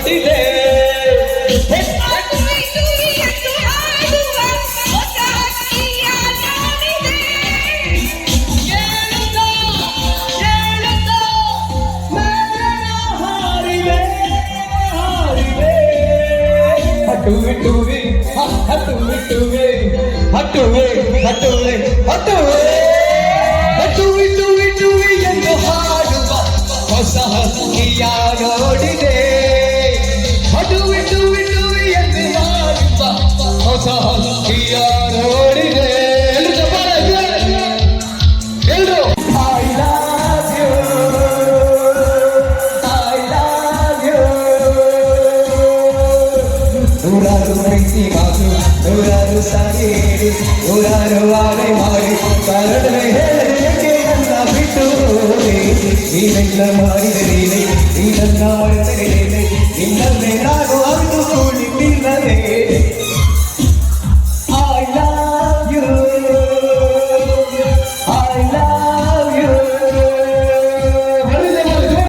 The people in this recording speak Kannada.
ನೋಡಿದೆ ಹಟುವೆ ಹಟುವೆ ಹಟುವೆ ಹಟುವೆ ಹಟುವೆ ಹಟುವೆ ಹಟುವೆ ಟುವೆ ಟುವೆ ಎಂದು ಹಾಡುವ ಹೊಸ ಹಕ್ಕಿಯ ನೋಡಿದೆ ಹಟುವೆ ಟುವೆ ಟುವೆ ಎಂದು ಹಾಡುವ ಹೊಸ ಹಕ್ಕಿಯ ನೋಡಿದೆ ಎಲ್ರು I love you I love you ನೂರಾರು ಪ್ರೀತಿ ಮಾತು ನೂರಾರು ಸಾರಿ ಹೇಳಿ ನೂರಾರು ವಾರೆ ಮಾಡಿ ಕಾರಣವೇ ಹೇಳಲಿಕ್ಕೆ ನನ್ನ ಬಿಟ್ಟು ನೀನೆಲ್ಲ ಮಾಡಿದರೆ ನೀ ನನ್ನ ಮರೆತರೆ ನಿನ್ನನ್ನೇ ನಾನು ಅರಿತು